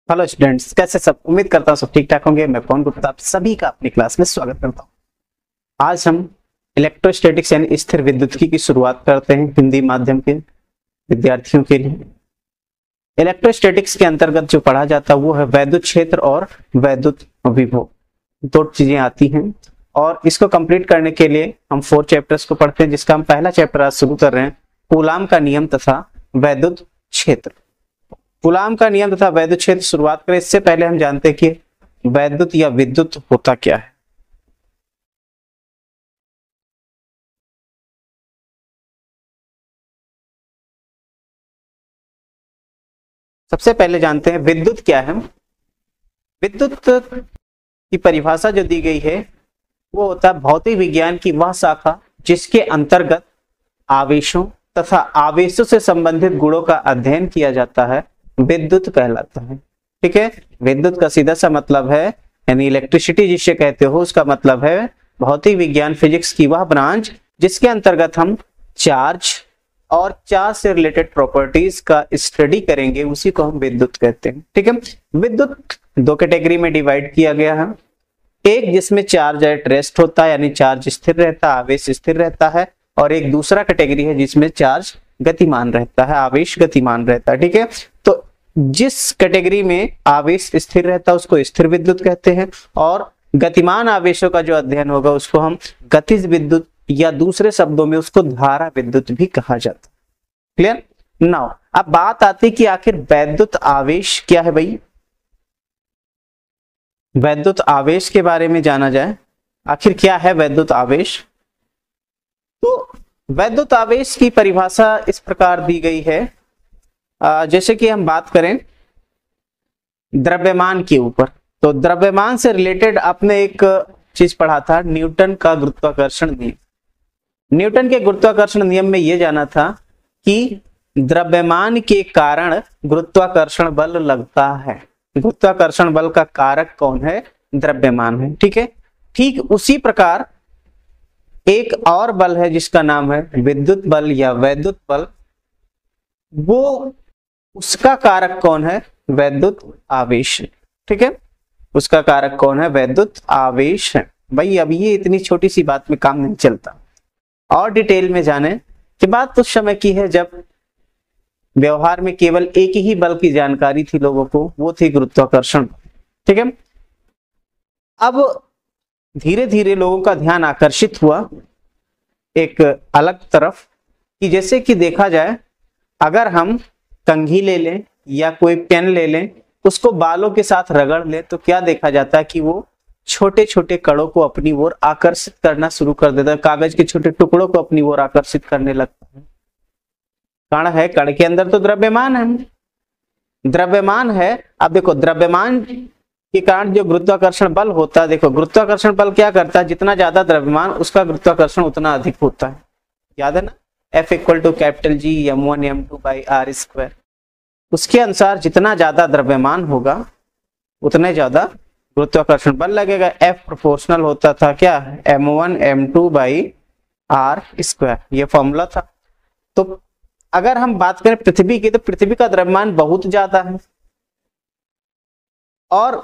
Hello students, कैसे सब। उम्मीद करता हूँ सब ठीक ठाक होंगे। मैं पवन गुप्ता आप सभी का अपनी क्लास में स्वागत करता हूँ। आज हम इलेक्ट्रोस्टैटिक्स यानी स्थिर विद्युत्की की शुरुआत करते हैं हिंदी माध्यम के विद्यार्थियों के लिए। इलेक्ट्रोस्टैटिक्स के अंतर्गत जो पढ़ा जाता है वो है वैद्युत क्षेत्र और वैद्युत विभव, दो चीजें आती हैं। और इसको कंप्लीट करने के लिए हम 4 चैप्टर्स को पढ़ते हैं, जिसका हम पहला चैप्टर आज शुरू कर रहे हैं, कूलाम का नियम तथा वैद्युत क्षेत्र। कूलाम का नियम तथा वैद्युत क्षेत्र शुरुआत करें इससे पहले हम जानते हैं कि वैद्युत या विद्युत होता क्या है। सबसे पहले जानते हैं विद्युत क्या है। विद्युत की परिभाषा जो दी गई है वो होता है भौतिक विज्ञान की वह शाखा जिसके अंतर्गत आवेशों तथा आवेशों से संबंधित गुणों का अध्ययन किया जाता है, विद्युत कहलाता है। ठीक है, विद्युत का सीधा सा मतलब है यानी इलेक्ट्रिसिटी जिसे कहते हो, उसका मतलब है भौतिक विज्ञान फिजिक्स की वह ब्रांच जिसके अंतर्गत हम चार्ज और चार्ज से रिलेटेड प्रॉपर्टीज का स्टडी करेंगे, उसी को हम विद्युत कहते हैं। ठीक है, विद्युत दो कैटेगरी में डिवाइड किया गया है। एक जिसमें चार्ज एट रेस्ट होता है यानी चार्ज स्थिर रहता है, आवेश स्थिर रहता है, और एक दूसरा कैटेगरी है जिसमें चार्ज गतिमान रहता है, आवेश गतिमान रहता है। ठीक है, तो जिस कैटेगरी में आवेश स्थिर रहता है उसको स्थिर विद्युत कहते हैं, और गतिमान आवेशों का जो अध्ययन होगा उसको हम गतिज विद्युत या दूसरे शब्दों में उसको धारा विद्युत भी कहा जाता है। क्लियर। नाउ अब बात आती कि आखिर वैद्युत आवेश क्या है। भाई वैद्युत आवेश के बारे में जाना जाए, आखिर क्या है वैद्युत आवेश। तो वैद्युत आवेश की परिभाषा इस प्रकार दी गई है, जैसे कि हम बात करें द्रव्यमान के ऊपर, तो द्रव्यमान से रिलेटेड आपने एक चीज पढ़ा था, न्यूटन का गुरुत्वाकर्षण नियम। न्यूटन के गुरुत्वाकर्षण नियम में यह जाना था कि द्रव्यमान के कारण गुरुत्वाकर्षण बल लगता है। गुरुत्वाकर्षण बल का कारक कौन है? द्रव्यमान है। ठीक है, ठीक उसी प्रकार एक और बल है जिसका नाम है विद्युत बल या वैद्युत बल। वो उसका कारक कौन है? वैद्युत आवेश। ठीक है, उसका कारक कौन है? वैद्युत आवेश है। भाई अब ये इतनी छोटी सी बात में काम नहीं चलता, और डिटेल में जाने की बात उस समय की है जब व्यवहार में केवल एक ही बल की जानकारी थी लोगों को, वो थी गुरुत्वाकर्षण। ठीक है, अब धीरे धीरे लोगों का ध्यान आकर्षित हुआ एक अलग तरफ, कि जैसे कि देखा जाए अगर हम कंघी ले लें या कोई पेन ले लें, उसको बालों के साथ रगड़ लें, तो क्या देखा जाता है कि वो छोटे छोटे कणों को अपनी ओर आकर्षित करना शुरू कर देता है, कागज के छोटे टुकड़ों को अपनी ओर आकर्षित करने लगता है। कण है, कण के अंदर तो द्रव्यमान है, द्रव्यमान है। अब देखो द्रव्यमान के कारण जो गुरुत्वाकर्षण बल होता है, देखो गुरुत्वाकर्षण बल क्या करता है, जितना ज्यादा द्रव्यमान उसका गुरुत्वाकर्षण उतना अधिक होता है। याद है ना, F equal to capital G m1 m2 by R square. उसके अनुसार जितना ज्यादा द्रव्यमान होगा उतने ज्यादा गुरुत्वाकर्षण बल लगेगा। F प्रोपोर्शनल होता था क्या? m1 m2 by R square, ये फॉर्मूला था। तो अगर हम बात करें पृथ्वी की, तो पृथ्वी का द्रव्यमान बहुत ज्यादा है, और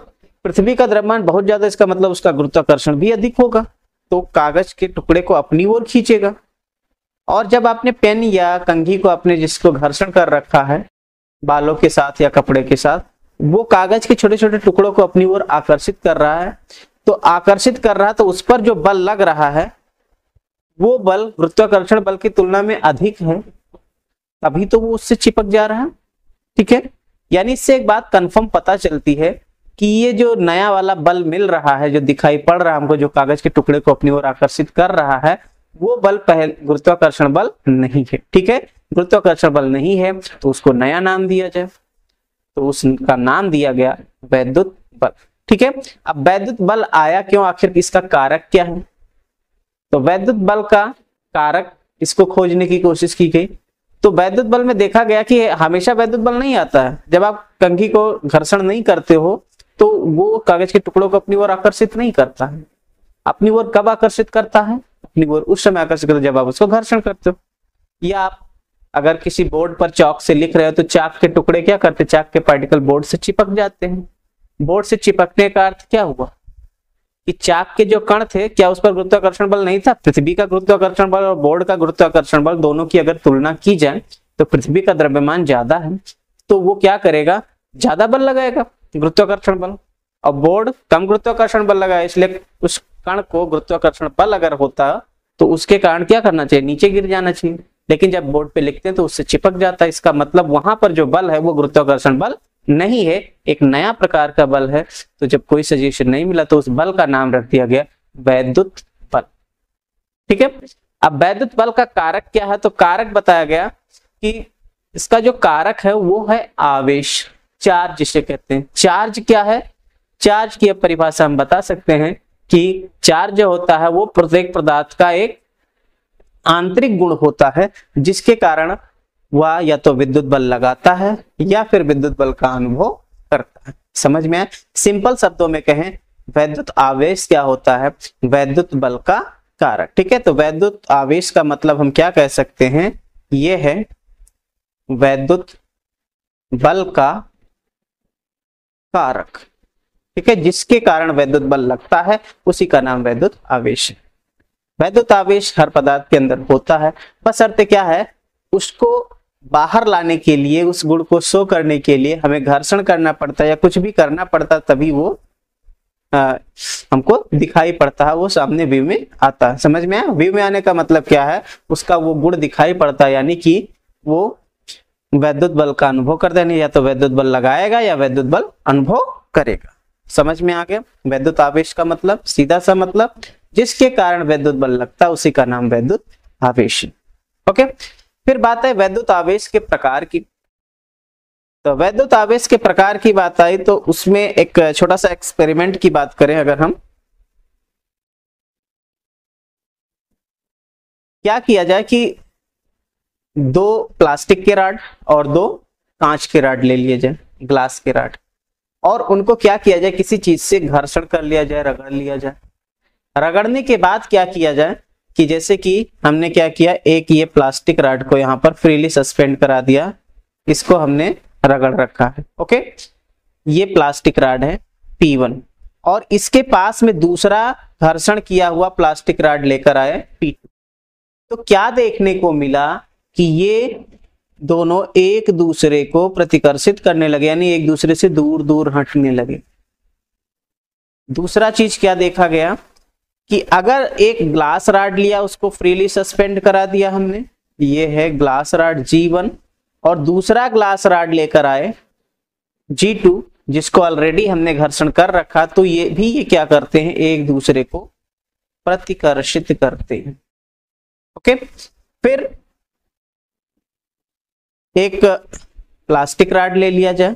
पृथ्वी का द्रव्यमान बहुत ज्यादा, इसका मतलब उसका गुरुत्वाकर्षण भी अधिक होगा, तो कागज के टुकड़े को अपनी ओर खींचेगा। और जब आपने पेन या कंघी को अपने जिसको घर्षण कर रखा है बालों के साथ या कपड़े के साथ, वो कागज के छोटे छोटे टुकड़ों को अपनी ओर आकर्षित कर रहा है। तो आकर्षित कर रहा है, तो उस पर जो बल लग रहा है वो बल गुरुत्वाकर्षण बल की तुलना में अधिक है, तभी तो वो उससे चिपक जा रहा है। ठीक है, यानी इससे एक बात कंफर्म पता चलती है कि ये जो नया वाला बल मिल रहा है, जो दिखाई पड़ रहा है हमको, जो कागज के टुकड़े को अपनी ओर आकर्षित कर रहा है, वो बल पहले गुरुत्वाकर्षण बल नहीं है। ठीक है, गुरुत्वाकर्षण बल नहीं है तो उसको नया नाम दिया जाए, तो उसका नाम दिया गया वैद्युत बल। ठीक है, अब वैद्युत बल आया क्यों, आखिर इसका कारक क्या है? तो वैद्युत बल का कारक इसको खोजने की कोशिश की गई। तो वैद्युत बल में देखा गया कि हमेशा वैद्युत बल नहीं आता है। जब आप कंघी को घर्षण नहीं करते हो तो वो कागज के टुकड़ों को अपनी ओर आकर्षित नहीं करता है। अपनी ओर कब आकर्षित करता है? अपनी ओर उस समय आकर्षित करता है जब आप उसको घर्षण करते हो, या आप अगर किसी बोर्ड पर चौक से लिख रहे हो तो चाक के टुकड़े क्या करते, चाक के पार्टिकल बोर्ड से चिपक जाते हैं। बोर्ड से चिपकने का अर्थ क्या हुआ कि चाक के जो कण थे, क्या उस पर गुरुत्वाकर्षण बल नहीं था? पृथ्वी का गुरुत्वाकर्षण बल और बोर्ड का गुरुत्वाकर्षण बल दोनों की अगर तुलना की जाए तो पृथ्वी का द्रव्यमान ज्यादा है, तो वो क्या करेगा, ज्यादा बल लगाएगा गुरुत्वाकर्षण बल, और बोर्ड कम गुरुत्वाकर्षण बल लगाए, इसलिए उस कण को गुरुत्वाकर्षण बल अगर होता तो उसके कारण क्या करना चाहिए, नीचे गिर जाना चाहिए। लेकिन जब बोर्ड पे लिखते हैं तो उससे चिपक जाता है, इसका मतलब वहां पर जो बल है वो गुरुत्वाकर्षण बल नहीं है, एक नया प्रकार का बल है। तो जब कोई सजेशन नहीं मिला तो उस बल का नाम रख दिया गया वैद्युत बल। ठीक है, अब वैद्युत बल का कारक क्या है, तो कारक बताया गया कि इसका जो कारक है वो है आवेश, चार्ज जिसे कहते हैं। चार्ज क्या है, चार्ज की परिभाषा हम बता सकते हैं कि चार्ज जो होता है वो प्रत्येक पदार्थ का एक आंतरिक गुण होता है, जिसके कारण वह या तो विद्युत बल लगाता है या फिर विद्युत बल का अनुभव करता है। समझ में आया? सिंपल शब्दों में कहें, वैद्युत आवेश क्या होता है, वैद्युत बल का कारक। ठीक है, तो वैद्युत आवेश का मतलब हम क्या कह सकते हैं, ये है वैद्युत बल का कारक। ठीक है, जिसके कारण वैद्युत बल लगता है उसी का नाम वैद्युत आवेश है। वैद्युत आवेश हर पदार्थ के अंदर होता है, बस शर्त क्या है, उसको बाहर लाने के लिए, उस गुण को शो करने के लिए हमें घर्षण करना पड़ता है या कुछ भी करना पड़ता है, तभी वो हमको दिखाई पड़ता है, वो सामने व्यू में आता है। समझ में आया? व्यू में आने का मतलब क्या है, उसका वो गुण दिखाई पड़ता है, यानी कि वो वैद्युत बल का अनुभव करता है, या तो वैद्युत बल लगाएगा या वैद्युत बल अनुभव करेगा। समझ में आ गया? वैद्युत आवेश का मतलब सीधा सा मतलब जिसके कारण वैद्युत बल लगता है उसी का नाम वैद्युत आवेश। ओके, फिर बात है वैद्युत आवेश के प्रकार की। तो वैद्युत आवेश के प्रकार की बात आई तो उसमें एक छोटा सा एक्सपेरिमेंट की बात करें, अगर हम क्या किया जाए कि दो प्लास्टिक के रॉड और दो कांच के रॉड ले लिए जाए, ग्लास के रॉड, और उनको क्या किया जाए, किसी चीज से घर्षण कर लिया जाए, रगड़ लिया जाए। रगड़ने के बाद क्या किया जाए कि जैसे कि हमने क्या किया, एक ये प्लास्टिक रॉड को यहाँ पर फ्रीली सस्पेंड करा दिया, इसको हमने रगड़ रखा है। ओके, ये प्लास्टिक रॉड है P1 और इसके पास में दूसरा घर्षण किया हुआ प्लास्टिक रॉड लेकर आए P2। तो क्या देखने को मिला कि ये दोनों एक दूसरे को प्रतिकर्षित करने लगे, यानी एक दूसरे से दूर दूर हटने लगे। दूसरा चीज क्या देखा गया कि अगर एक ग्लास रॉड लिया, उसको फ्रीली सस्पेंड करा दिया हमने, ये है ग्लास रॉड G1, और दूसरा ग्लास रॉड लेकर आए G2 जिसको ऑलरेडी हमने घर्षण कर रखा, तो ये क्या करते हैं, एक दूसरे को प्रतिकर्षित करते हैं। ओके, फिर एक प्लास्टिक रॉड ले लिया जाए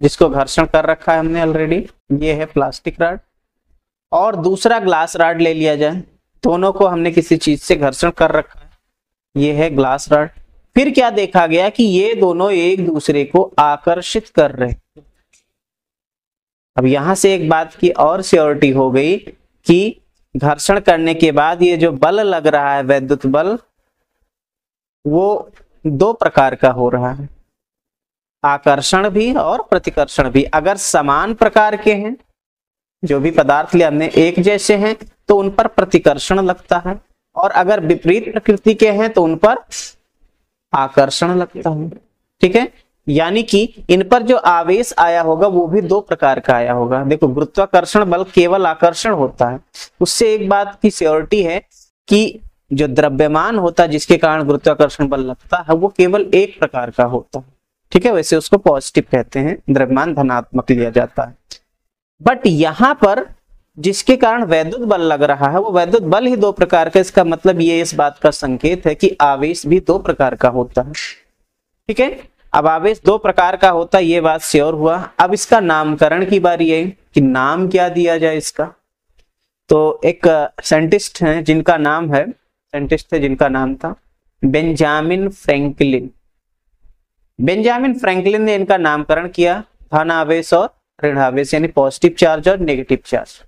जिसको घर्षण कर रखा है हमने ऑलरेडी, ये है प्लास्टिक रॉड, और दूसरा ग्लास रॉड ले लिया जाए, दोनों को हमने किसी चीज से घर्षण कर रखा है, ये है ग्लास रॉड। फिर क्या देखा गया कि ये दोनों एक दूसरे को आकर्षित कर रहे हैं। अब यहां से एक बात की और श्योरिटी हो गई कि घर्षण करने के बाद ये जो बल लग रहा है, वैद्युत बल, वो दो प्रकार का हो रहा है, आकर्षण भी और प्रतिकर्षण भी। अगर समान प्रकार के हैं, जो भी पदार्थ लिए हमने एक जैसे हैं, तो उन पर प्रतिकर्षण लगता है, और अगर विपरीत प्रकृति के हैं तो उन पर आकर्षण लगता है। ठीक है, यानी कि इन पर जो आवेश आया होगा वो भी दो प्रकार का आया होगा। देखो, गुरुत्वाकर्षण बल केवल आकर्षण होता है, उससे एक बात की श्योरिटी है कि जो द्रव्यमान होता है जिसके कारण गुरुत्वाकर्षण बल लगता है वो केवल एक प्रकार का होता है। ठीक है, वैसे उसको पॉजिटिव कहते हैं, द्रव्यमान धनात्मक लिया जाता है। बट यहाँ पर जिसके कारण वैद्युत बल लग रहा है वो वैद्युत बल ही दो प्रकार का, इसका मतलब ये इस बात का संकेत है कि आवेश भी दो प्रकार का होता है। ठीक है, अब आवेश दो प्रकार का होता है, ये बात श्योर हुआ। अब इसका नामकरण की बारी है कि नाम क्या दिया जाए इसका। तो एक साइंटिस्ट है जिनका नाम है, साइंटिस्ट थे जिनका नाम था बेंजामिन फ्रैंकलिन। बेंजामिन फ्रैंकलिन ने इनका नामकरण किया धन आवेश और ऋण आवेश, यानी पॉजिटिव चार्ज और नेगेटिव चार्ज।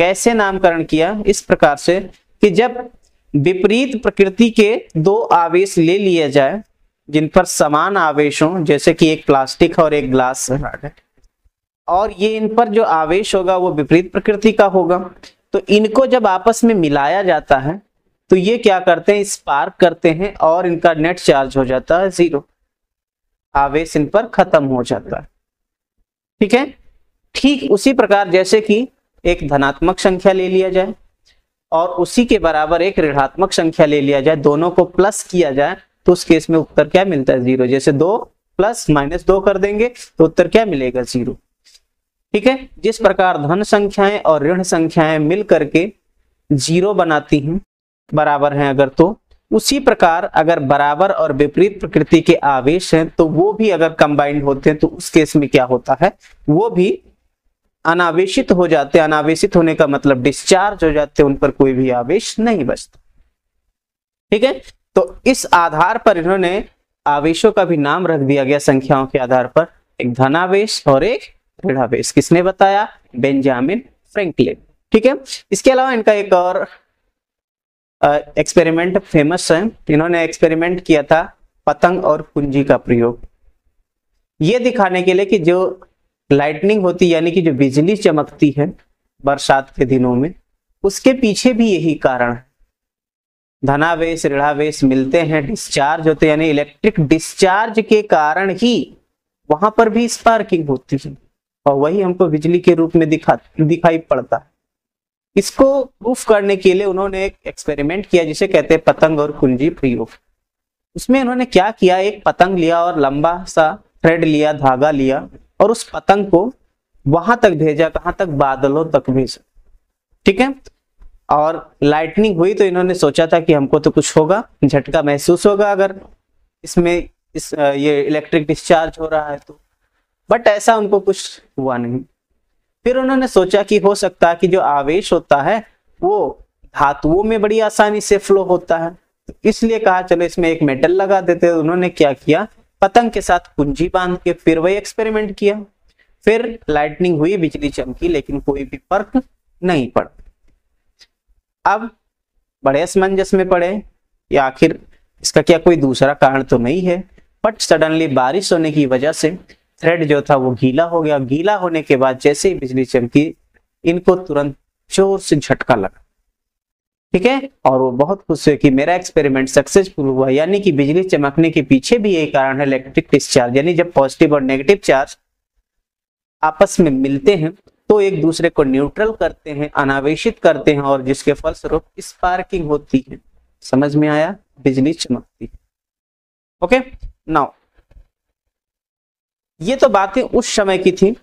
कैसे नामकरण किया? इस प्रकार से कि जब विपरीत प्रकृति के दो आवेश ले लिए जाए जिन पर समान आवेश हो, जैसे कि एक प्लास्टिक और एक ग्लास है, और ये इन पर जो आवेश होगा वो विपरीत प्रकृति का होगा, तो इनको जब आपस में मिलाया जाता है तो ये क्या करते हैं, स्पार्क करते हैं और इनका नेट चार्ज हो जाता है 0, आवेश इन पर खत्म हो जाता है। ठीक है, ठीक उसी प्रकार जैसे कि एक धनात्मक संख्या ले लिया जाए और उसी के बराबर एक ऋणात्मक संख्या ले लिया जाए, दोनों को प्लस किया जाए तो उस केस में उत्तर क्या मिलता है, 0। जैसे 2 प्लस -2 कर देंगे तो उत्तर क्या मिलेगा, 0। ठीक है, जिस प्रकार धन संख्याएं और ऋण संख्याएं मिल करके 0 बनाती हैं, बराबर हैं अगर, तो उसी प्रकार अगर बराबर और विपरीत प्रकृति के आवेश हैं तो वो भी अगर कंबाइंड होते हैं तो उस केस में क्या होता है, वो भी अनावेशित हो जाते हैं। अनावेशित होने का मतलब डिस्चार्ज हो जाते हैं, उन पर कोई भी आवेश नहीं बचता। ठीक है, तो इस आधार पर इन्होंने आवेशों का भी नाम रख दिया गया संख्याओं के आधार पर, एक धनावेश और एक ऋणावेश। किसने बताया, बेंजामिन फ्रैंकलिन। ठीक है, इसके अलावा इनका एक और एक्सपेरिमेंट फेमस है। इन्होंने एक्सपेरिमेंट किया था पतंग और कुंजी का प्रयोग, ये दिखाने के लिए कि जो लाइटनिंग होती यानी कि जो बिजली चमकती है बरसात के दिनों में, उसके पीछे भी यही कारण है। धनावेश ऋणावेश मिलते हैं, डिस्चार्ज होते हैं, यानी इलेक्ट्रिक डिस्चार्ज के कारण ही वहां पर भी स्पार्किंग होती है और वही हमको बिजली के रूप में दिखाई पड़ता है। इसको प्रूफ करने के लिए उन्होंने एक एक्सपेरिमेंट किया जिसे कहते हैं पतंग और कुंजी प्रयोग। उसमें उन्होंने क्या किया, एक पतंग लिया और लंबा सा थ्रेड लिया, धागा लिया और उस पतंग को वहां तक भेजा, कहां तक, बादलों तक भेजा। ठीक है, और लाइटनिंग हुई तो इन्होंने सोचा था कि हमको तो कुछ होगा, झटका महसूस होगा अगर इसमें ये इलेक्ट्रिक डिस्चार्ज हो रहा है तो, बट ऐसा उनको कुछ हुआ नहीं। फिर उन्होंने सोचा कि हो सकता है कि जो आवेश होता है वो धातुओं में बड़ी आसानी से फ्लो होता है, तो इसलिए कहा चलो इसमें एक मेटल लगा देते हैं। उन्होंने क्या किया, पतंग के साथ कुंजी बांध के फिर वही एक्सपेरिमेंट किया, फिर लाइटनिंग हुई, बिजली चमकी, लेकिन कोई भी फर्क नहीं पड़ा। अब बड़े असमंजस में पड़े, या आखिर इसका क्या कोई दूसरा कारण तो नहीं है, बट सडनली बारिश होने की वजह से थ्रेड जो था वो गीला हो गया। गीला होने के बाद जैसे ही बिजली चमकी, इनको तुरंत जोर से झटका लगा। ठीक है, और वो बहुत खुश हुए कि मेरा एक्सपेरिमेंट सक्सेसफुल हुआ। यानी कि बिजली चमकने के पीछे भी यही कारण है, इलेक्ट्रिक डिस्चार्ज, यानी जब पॉजिटिव और नेगेटिव चार्ज आपस में मिलते हैं तो एक दूसरे को न्यूट्रल करते हैं, अनावेशित करते हैं, और जिसके फलस्वरूप स्पार्किंग होती है। समझ में आया, बिजली चमकती है। ओके, नाउ ये तो बातें उस समय की थी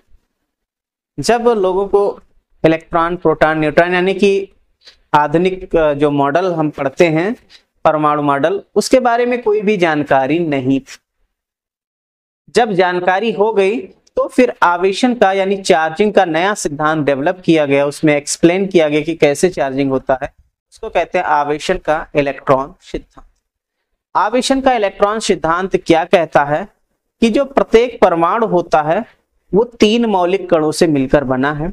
जब लोगों को इलेक्ट्रॉन, प्रोटॉन, न्यूट्रॉन, यानी कि आधुनिक जो मॉडल हम पढ़ते हैं परमाणु मॉडल, उसके बारे में कोई भी जानकारी नहीं थी। जब जानकारी हो गई तो फिर आवेशन का यानी चार्जिंग का नया सिद्धांत डेवलप किया गया, उसमें एक्सप्लेन किया गया कि कैसे चार्जिंग होता है। उसको कहते हैं आवेशन का इलेक्ट्रॉन सिद्धांत। आवेशन का इलेक्ट्रॉन सिद्धांत क्या कहता है कि जो प्रत्येक परमाणु होता है वो 3 मौलिक कणों से मिलकर बना है,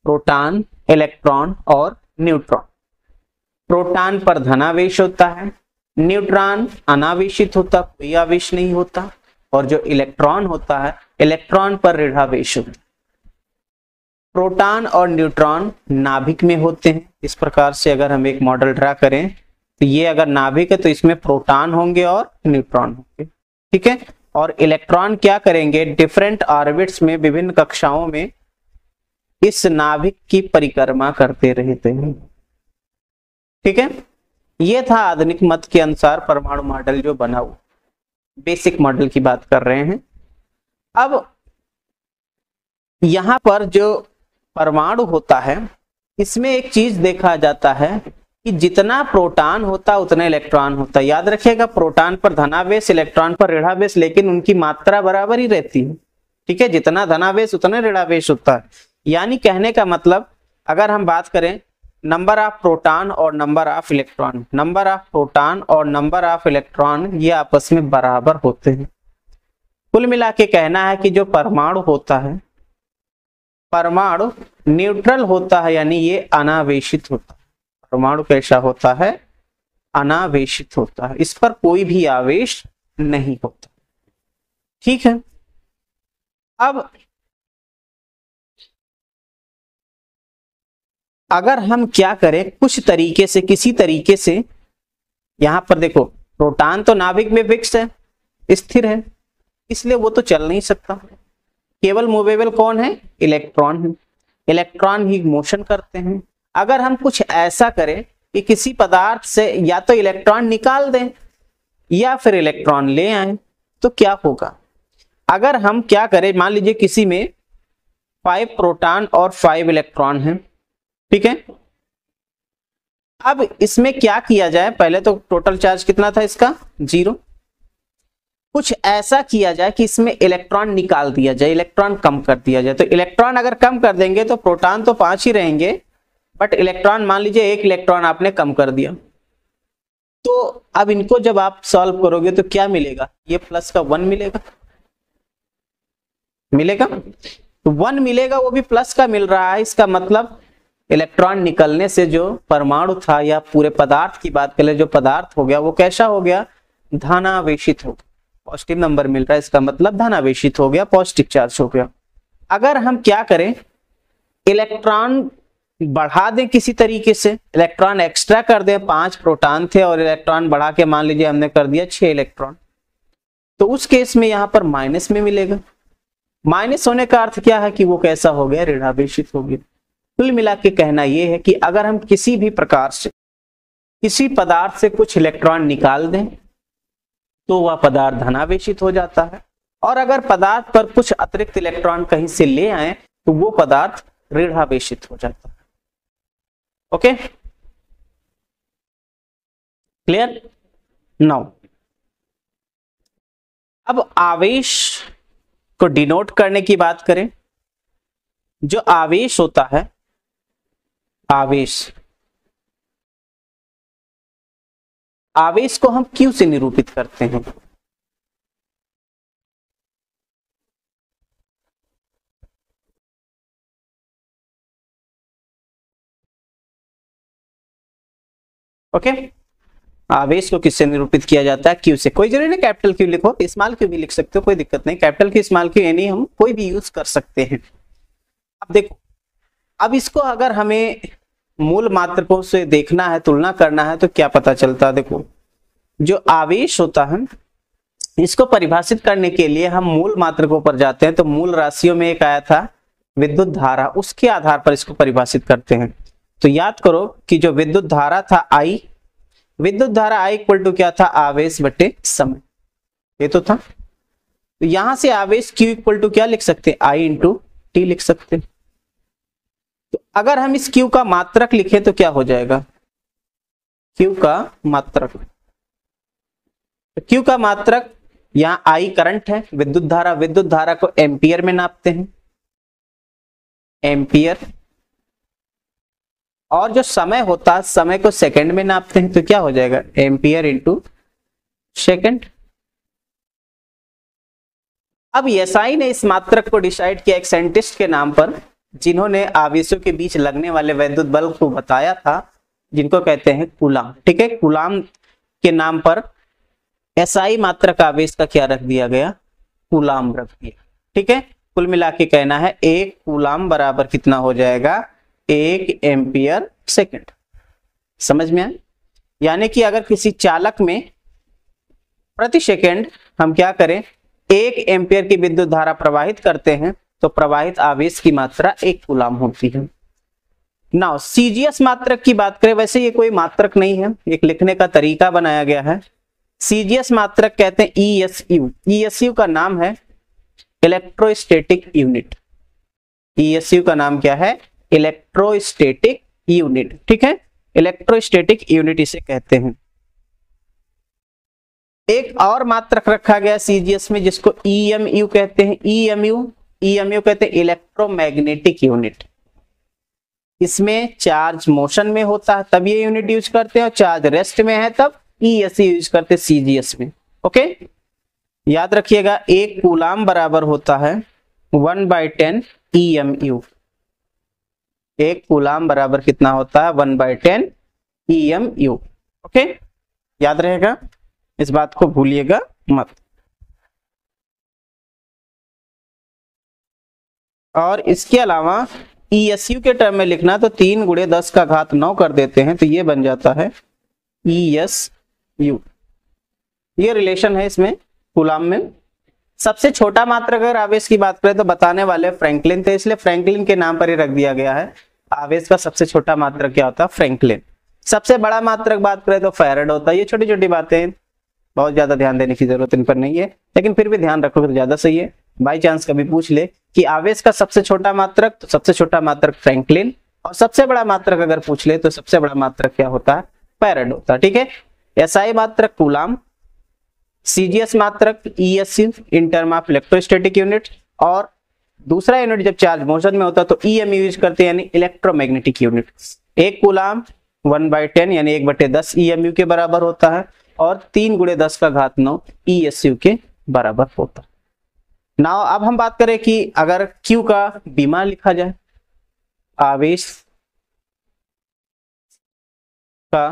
प्रोटॉन, इलेक्ट्रॉन और न्यूट्रॉन। प्रोटॉन पर धनावेश होता है, न्यूट्रॉन अनावेशित होता, कोई आवेश नहीं होता, और जो इलेक्ट्रॉन होता है, इलेक्ट्रॉन पर ऋणावेश होता है। प्रोटॉन और न्यूट्रॉन नाभिक में होते हैं। इस प्रकार से अगर हम एक मॉडल ड्रा करें तो ये अगर नाभिक है तो इसमें प्रोटॉन होंगे और न्यूट्रॉन होंगे। ठीक है, और इलेक्ट्रॉन क्या करेंगे, डिफरेंट ऑर्बिट्स में, विभिन्न कक्षाओं में इस नाभिक की परिक्रमा करते रहते हैं। ठीक है, ये था आधुनिक मत के अनुसार परमाणु मॉडल जो बना हुआ, बेसिक मॉडल की बात कर रहे हैं। अब यहां पर जो परमाणु होता है इसमें एक चीज देखा जाता है कि जितना प्रोटॉन होता है उतना इलेक्ट्रॉन होता है। याद रखिएगा, प्रोटॉन पर धनावेश, इलेक्ट्रॉन पर ऋणावेश, लेकिन उनकी मात्रा बराबर ही रहती है। ठीक है, जितना धनावेश उतना ऋणावेश होता है। यानी कहने का मतलब, अगर हम बात करें नंबर ऑफ प्रोटॉन और number of electron, number of proton और नंबर ऑफ इलेक्ट्रॉन ये आपस में बराबर होते हैं। कुल मिला के कहना है कि जो परमाणु होता है, परमाणु न्यूट्रल होता है, यानी ये अनावेशित होता है। परमाणु कैसा होता है, अनावेशित होता है, इस पर कोई भी आवेश नहीं होता। ठीक है, अब अगर हम क्या करें, कुछ तरीके से, किसी तरीके से, यहां पर देखो प्रोटॉन तो नाभिक में फिक्स है, स्थिर है, इसलिए वो तो चल नहीं सकता। केवल मूवेबल कौन है? इलेक्ट्रॉन है। इलेक्ट्रॉन ही मोशन करते हैं। अगर हम कुछ ऐसा करें कि किसी पदार्थ से या तो इलेक्ट्रॉन निकाल दें या फिर इलेक्ट्रॉन ले आए, तो क्या होगा? अगर हम क्या करें, मान लीजिए किसी में 5 प्रोटॉन और 5 इलेक्ट्रॉन हैं, ठीक है। अब इसमें क्या किया जाए, पहले तो टोटल चार्ज कितना था इसका? 0। कुछ ऐसा किया जाए कि इसमें इलेक्ट्रॉन निकाल दिया जाए, इलेक्ट्रॉन कम कर दिया जाए। तो इलेक्ट्रॉन अगर कम कर देंगे तो प्रोटॉन तो 5 ही रहेंगे, बट इलेक्ट्रॉन, मान लीजिए 1 इलेक्ट्रॉन आपने कम कर दिया, तो अब इनको जब आप सॉल्व करोगे तो क्या मिलेगा? ये प्लस का 1 मिलेगा, तो 1 मिलेगा, वो भी प्लस का मिल रहा है। इसका मतलब इलेक्ट्रॉन निकलने से जो परमाणु था, या पूरे पदार्थ की बात करें, जो पदार्थ हो गया वो कैसा हो गया? धनावेशित हो गया। पॉजिटिव नंबर मिल रहा है, इसका मतलब धनावेशित हो गया, पॉजिटिव चार्ज हो गया। अगर हम क्या करें, इलेक्ट्रॉन बढ़ा दें किसी तरीके से, इलेक्ट्रॉन एक्स्ट्रा कर दें, 5 प्रोटॉन थे और इलेक्ट्रॉन बढ़ा के मान लीजिए हमने कर दिया 6 इलेक्ट्रॉन, तो उस केस में यहां पर माइनस में मिलेगा। माइनस होने का अर्थ क्या है कि वो कैसा हो गया? ऋणावेशित हो गया। कुल मिला के कहना यह है कि अगर हम किसी भी प्रकार से किसी पदार्थ से कुछ इलेक्ट्रॉन निकाल दें तो वह पदार्थ धनावेशित हो जाता है, और अगर पदार्थ पर कुछ अतिरिक्त इलेक्ट्रॉन कहीं से ले आए तो वो पदार्थ ऋणावेशित हो जाता है। Okay, clear? नाउ अब आवेश को डिनोट करने की बात करें। जो आवेश होता है, आवेश को हम Q से निरूपित करते हैं। ओके, आवेश को किससे निरूपित किया जाता है? Q से। कोई जरूरी नहीं कैपिटल Q लिखो, स्मॉल Q भी लिख सकते हो, कोई दिक्कत नहीं। कैपिटल Q, स्मॉल Q यानी हम कोई भी यूज कर सकते हैं। अब देखो, अब इसको अगर हमें मूल मात्रकों से देखना है, तुलना करना है, तो क्या पता चलता है? देखो, जो आवेश होता है, इसको परिभाषित करने के लिए हम मूल मात्रकों पर जाते हैं। तो मूल राशियों में एक आया था विद्युत धारा, उसके आधार पर इसको परिभाषित करते हैं। तो याद करो कि जो विद्युत धारा था I, विद्युत धारा I इक्वल टू क्या था? आवेश बटे समय, ये तो था। तो यहां से आवेश Q इक्वल टू क्या लिख सकते हैं? I इंटू टी लिख सकते हैं। तो अगर हम इस Q का मात्रक लिखें तो क्या हो जाएगा? Q का मात्रक, Q का मात्रक, यहाँ I करंट है, विद्युत धारा को एम्पियर में नापते हैं, एम्पियर, और जो समय होता है, समय को सेकंड में नापते हैं, तो क्या हो जाएगा? Ampere into second. अब एसआई ने इस मात्रक को डिसाइड किया एक साइंटिस्ट के नाम पर, जिन्होंने आवेशों के बीच लगने वाले वैद्युत बल को बताया था, जिनको कहते हैं कूलाम। ठीक है, कूलाम के नाम पर एसआई मात्रक आवेश का क्या रख दिया गया? कूलाम रख दिया। ठीक है, कुल मिला के कहना है 1 कूलाम बराबर कितना हो जाएगा? 1 एम्पियर सेकंड। समझ में आया? यानी कि अगर किसी चालक में प्रति सेकंड हम क्या करें, 1 एम्पियर की विद्युत धारा प्रवाहित करते हैं, तो प्रवाहित आवेश की मात्रा 1 कूलाम होती है। नाउ सीजीएस मात्रक की बात करें, वैसे ये कोई मात्रक नहीं है, एक लिखने का तरीका बनाया गया है। सीजीएस मात्रक कहते हैं ईएसयू। ईएसयू का नाम है इलेक्ट्रोस्टैटिक यूनिट। ईएसयू का नाम क्या है? Electrostatic unit. ठीक है, इलेक्ट्रोस्टैटिक यूनिट इसे कहते हैं। एक और मात्रक रखा गया सीजीएस में, जिसको ईएमयू कहते हैं। ईएमयू कहते हैं इलेक्ट्रोमैग्नेटिक यूनिट। इसमें चार्ज मोशन में होता है तब ये यूनिट यूज करते हैं, और चार्ज रेस्ट में है तब ईएसयू यूज करते हैं सीजीएस में। ओके, याद रखिएगा 1 कूलाम बराबर होता है 1/10 ईएमयू। 1 कूलाम बराबर कितना होता है? 1/10 ईएमयू। ओके, याद रहेगा, इस बात को भूलिएगा मत। और इसके अलावा ESU के टर्म में लिखना तो 3 गुणे 10 का घात 9 कर देते हैं, तो ये बन जाता है ESU। ये रिलेशन है इसमें कूलाम में। सबसे छोटा मात्रक अगर आवेश की बात करें तो बताने वाले फ्रैंकलिन थे, इसलिए फ्रैंकलिन के नाम पर ही रख दिया गया है। आवेश का सबसे छोटा मात्रक क्या होता है? फ्रैंकलिन। सबसे बड़ा मात्रक बात करें तो फैराड होता है। ये छोटी छोटी बातें बहुत ज्यादा ध्यान देने की जरूरत इन पर नहीं है, लेकिन फिर भी ध्यान रखोगे तो ज्यादा सही है। बाई चांस कभी पूछ ले कि आवेश का सबसे छोटा मात्रक, तो सबसे छोटा मात्रक फ्रैंकलिन, और सबसे बड़ा मात्रक अगर पूछ ले तो सबसे बड़ा मात्रक क्या होता है? फैराड होता है। ठीक है, SI मात्रक कूलाम, CGS मात्रक ESU in term of electrostatic unit, और दूसरा यूनिट जब चार्ज मोशन में होता है तो EMU यूज करते हैं, यानी इलेक्ट्रोमैग्नेटिक यूनिट। एक कूलाम 1/10 यानी 1/10 EMU के बराबर होता है, और 3 गुणे 10 का घात 9 ESU के बराबर होता है। नाउ अब हम बात करें कि अगर Q का बीमा लिखा जाए, आवेश का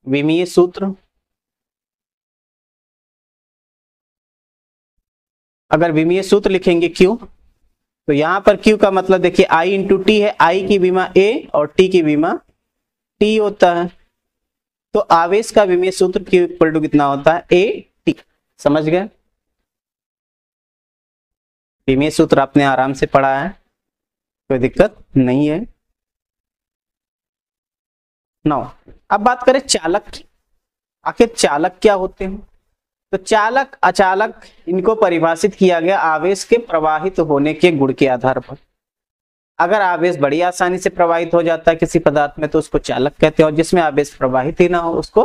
विमीय सूत्र, अगर विमीय सूत्र लिखेंगे Q, तो यहां पर Q का मतलब देखिए I इंटू टी है। I की बीमा A और T की बीमा T होता है, तो आवेश का विमीय सूत्र Q इक्वल टू कितना होता है? AT। समझ गए? विमीय सूत्र आपने आराम से पढ़ा है, कोई दिक्कत नहीं है। नौ, अब बात करें चालक की। आखिर चालक क्या होते हैं? तो चालक अचालक इनको परिभाषित किया गया आवेश के प्रवाहित होने के गुण के आधार पर। अगर आवेश बड़ी आसानी से प्रवाहित हो जाता है किसी पदार्थ में तो उसको चालक कहते हैं, और जिसमें आवेश प्रवाहित ही ना हो उसको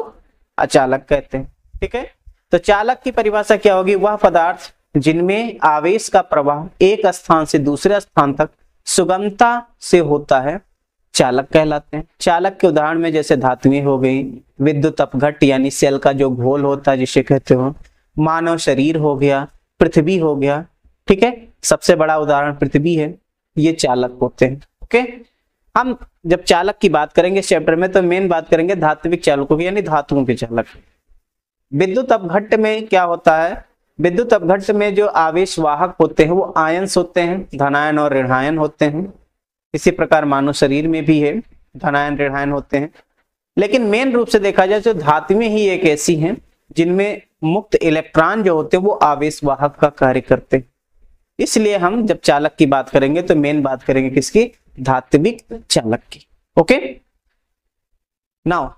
अचालक कहते हैं। ठीक है, तो चालक की परिभाषा क्या होगी? वह पदार्थ जिनमें आवेश का प्रवाह एक स्थान से दूसरे स्थान तक सुगमता से होता है, चालक कहलाते हैं। चालक के उदाहरण में जैसे धातुएं हो गई, विद्युत अपघट्ट यानी सेल का जो घोल होता है जिसे कहते हो, मानव शरीर हो गया, पृथ्वी हो गया। ठीक है, सबसे बड़ा उदाहरण पृथ्वी है। ये चालक होते हैं। ओके, हम जब चालक की बात करेंगे चैप्टर में तो मेन बात करेंगे धात्विक चालकों की, यानी धातुओं के चालक। विद्युत अपघट्ट में क्या होता है? विद्युत अपघट्ट में जो आवेश वाहक होते हैं वो आयंस होते हैं, धनायन और ऋणायन होते हैं। इसी प्रकार मानव शरीर में भी है, धनायन ऋणायन होते हैं। लेकिन मेन रूप से देखा जाए तो धातुएं ही एक ऐसी हैं जिनमें मुक्त इलेक्ट्रॉन जो होते हैं वो आवेश वाहक का कार्य करते हैं। इसलिए हम जब चालक की बात करेंगे तो मेन बात करेंगे किसकी? धात्विक चालक की। ओके, नाउ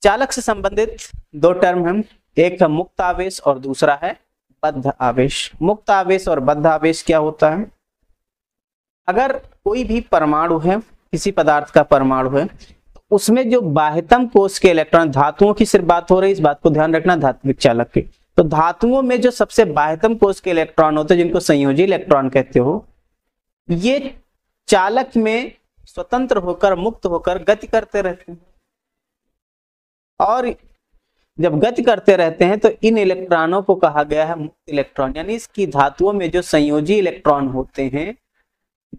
चालक से संबंधित दो टर्म हैं, एक है मुक्त आवेश और दूसरा है बद्ध आवेश। मुक्त आवेश और बद्ध आवेश क्या होता है? अगर कोई भी परमाणु है, किसी पदार्थ का परमाणु है, तो उसमें जो बाह्यतम कोश के इलेक्ट्रॉन, धातुओं की सिर्फ बात हो रही है, इस बात को ध्यान रखना धात्विक चालक की। तो धातुओं में जो सबसे बाह्यतम कोश के इलेक्ट्रॉन होते हैं जिनको संयोजी इलेक्ट्रॉन कहते हो, ये चालक में स्वतंत्र होकर, मुक्त होकर गति करते रहते हैं। और जब गति करते रहते हैं तो इन इलेक्ट्रॉनों को कहा गया है मुक्त इलेक्ट्रॉन, यानी इसकी धातुओं में जो संयोजी इलेक्ट्रॉन होते हैं,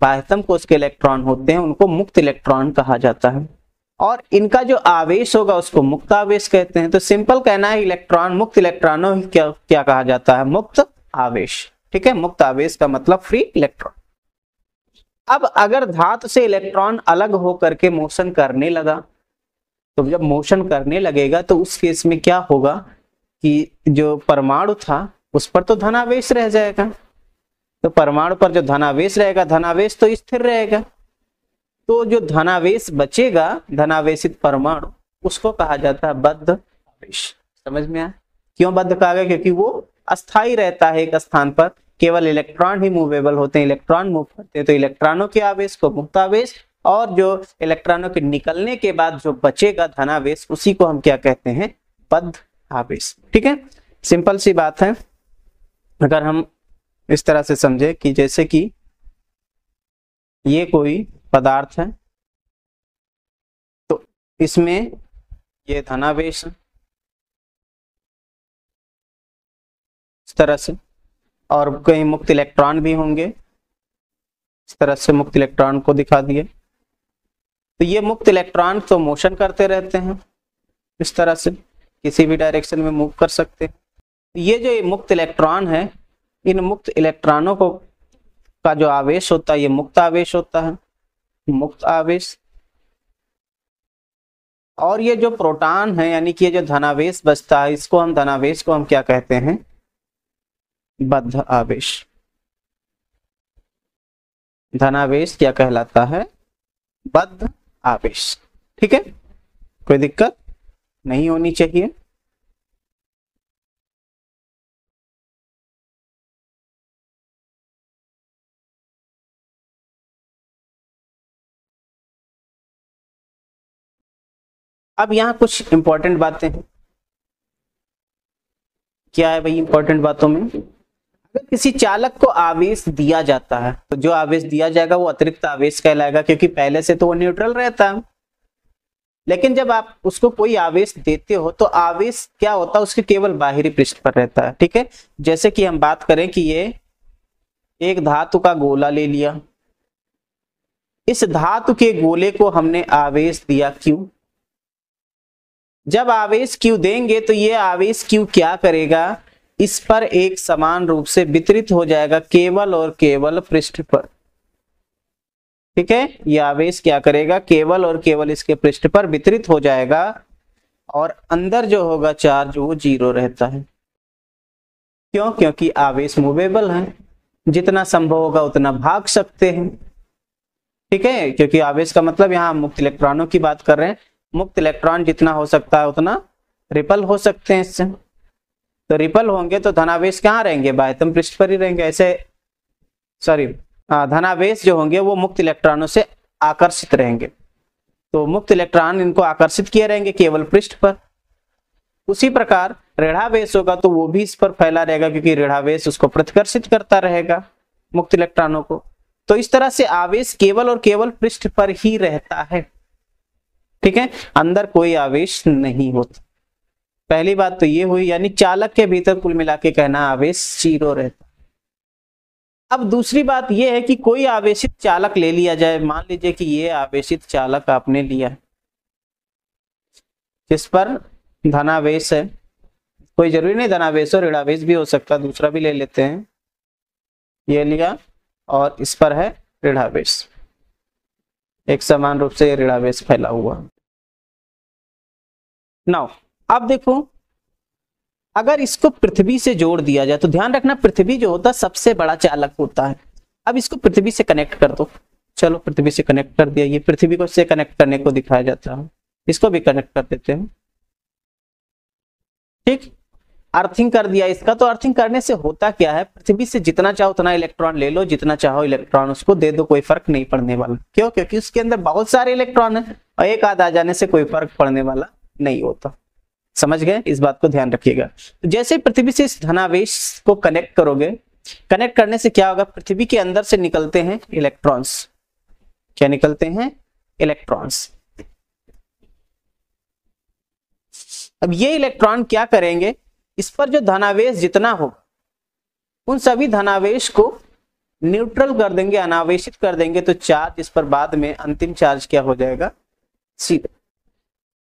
बाह्यतम कोश के इलेक्ट्रॉन होते हैं, उनको मुक्त इलेक्ट्रॉन कहा जाता है। और इनका जो आवेश होगा उसको मुक्त आवेश कहते हैं। तो सिंपल कहना है इलेक्ट्रॉन, मुक्त इलेक्ट्रॉनों क्या कहा जाता है? मुक्त आवेश। ठीक है, मुक्त आवेश का मतलब फ्री इलेक्ट्रॉन। अब अगर धातु से इलेक्ट्रॉन अलग होकर के मोशन करने लगा, तो जब मोशन करने लगेगा तो उस केस में क्या होगा कि जो परमाणु था उस पर तो धनावेश रह जाएगा। तो परमाणु पर जो धनावेश रहेगा, धनावेश तो स्थिर रहेगा, तो जो धनावेश बचेगा, धनावेशित परमाणु, उसको कहा जाता है बद्ध आवेश। समझ में आया क्यों बद्ध कहा गया? क्योंकि वो अस्थाई रहता है एक स्थान पर, केवल इलेक्ट्रॉन ही मूवेबल होते हैं, इलेक्ट्रॉन मूव करते हैं। तो इलेक्ट्रॉनों के आवेश को मुक्त आवेश, और जो इलेक्ट्रॉनों के निकलने के बाद जो बचेगा धनावेश, उसी को हम क्या कहते हैं? बद्ध आवेश। ठीक है, सिंपल सी बात है। अगर हम इस तरह से समझे कि जैसे कि ये कोई पदार्थ है, तो इसमें ये धनावेश इस तरह से, और कहीं मुक्त इलेक्ट्रॉन भी होंगे, इस तरह से मुक्त इलेक्ट्रॉन को दिखा दिए। तो ये मुक्त इलेक्ट्रॉन तो मोशन करते रहते हैं इस तरह से, किसी भी डायरेक्शन में मूव कर सकते हैं। ये जो मुक्त इलेक्ट्रॉन है, इन मुक्त इलेक्ट्रॉनों को का जो आवेश होता है ये मुक्त आवेश होता है, मुक्त आवेश। और ये जो प्रोटॉन है यानी कि ये जो धनावेश बचता है, इसको हम धनावेश को हम क्या कहते हैं, बद्ध आवेश। धनावेश क्या कहलाता है, बद्ध आवेश। ठीक है, कोई दिक्कत नहीं होनी चाहिए। अब यहां कुछ इंपॉर्टेंट बातें हैं। क्या है भाई इंपॉर्टेंट बातों में, अगर किसी चालक को आवेश दिया जाता है तो जो आवेश दिया जाएगा वो अतिरिक्त आवेश कहलाएगा, क्योंकि पहले से तो वो न्यूट्रल रहता है। लेकिन जब आप उसको कोई आवेश देते हो तो आवेश क्या होता है, उसके केवल बाहरी पृष्ठ पर रहता है। ठीक है, जैसे कि हम बात करें कि ये एक धातु का गोला ले लिया, इस धातु के गोले को हमने आवेश दिया Q। जब आवेश Q देंगे तो ये आवेश Q क्या करेगा, इस पर एक समान रूप से वितरित हो जाएगा केवल और केवल पृष्ठ पर। ठीक है, ये आवेश क्या करेगा, केवल और केवल इसके पृष्ठ पर वितरित हो जाएगा और अंदर जो होगा चार्ज वो 0 रहता है। क्यों, क्योंकि आवेश मूवेबल है, जितना संभव होगा उतना भाग सकते हैं। ठीक है, क्योंकि आवेश का मतलब यहाँ मुक्त इलेक्ट्रॉनों की बात कर रहे हैं, मुक्त इलेक्ट्रॉन जितना हो सकता है उतना रिपल हो सकते हैं इससे। तो रिपल होंगे तो धनावेश कहाँ रहेंगे, बाह्यतम पृष्ठ पर ही रहेंगे। ऐसे सॉरी, धनावेश जो होंगे वो मुक्त इलेक्ट्रॉनों से आकर्षित रहेंगे, तो मुक्त इलेक्ट्रॉन इनको आकर्षित किए रहेंगे केवल पृष्ठ पर। उसी प्रकार ऋणावेश होगा तो वो भी इस पर फैला रहेगा, क्योंकि ऋणावेश उसको प्रतिकर्षित करता रहेगा मुक्त इलेक्ट्रॉनों को। तो इस तरह से आवेश केवल और केवल पृष्ठ पर ही रहता है। ठीक है, अंदर कोई आवेश नहीं होता। पहली बात तो ये हुई, यानी चालक के भीतर कुल मिला के कहना आवेश 0 रहता। अब दूसरी बात यह है कि कोई आवेशित चालक ले लिया जाए, मान लीजिए कि ये आवेशित चालक आपने लिया है जिस पर धनावेश है, कोई जरूरी नहीं धनावेश हो, ऋणावेश भी हो सकता, दूसरा भी ले लेते हैं। ये लिया और इस पर है ऋणावेश, एक समान रूप से ऋणावेश फैला हुआ। नाउ अब देखो, अगर इसको पृथ्वी से जोड़ दिया जाए तो ध्यान रखना पृथ्वी जो होता है सबसे बड़ा चालक होता है। अब इसको पृथ्वी से कनेक्ट कर दो, चलो पृथ्वी से कनेक्ट कर दिया, ये पृथ्वी को से कनेक्ट करने को दिखाया जाता है, इसको भी कनेक्ट कर देते हैं। ठीक, अर्थिंग कर दिया इसका। तो अर्थिंग करने से होता क्या है, पृथ्वी से जितना चाहो उतना इलेक्ट्रॉन ले लो, जितना चाहो इलेक्ट्रॉन उसको दे दो, कोई फर्क नहीं पड़ने वाला। क्यों, क्योंकि उसके अंदर बहुत सारे इलेक्ट्रॉन है और एक आध आ जाने से कोई फर्क पड़ने वाला नहीं होता। समझ गए, इस बात को ध्यान रखिएगा। तो जैसे पृथ्वी से इस धनावेश को कनेक्ट करोगे, कनेक्ट करने से क्या होगा, पृथ्वी के अंदर से निकलते हैं इलेक्ट्रॉन्स। क्या निकलते हैं, इलेक्ट्रॉन्स। अब ये इलेक्ट्रॉन क्या करेंगे, इस पर जो धनावेश जितना होगा उन सभी धनावेश को न्यूट्रल कर देंगे, अनावेशित कर देंगे, तो चार्ज इस पर बाद में अंतिम चार्ज क्या हो जाएगा, 0।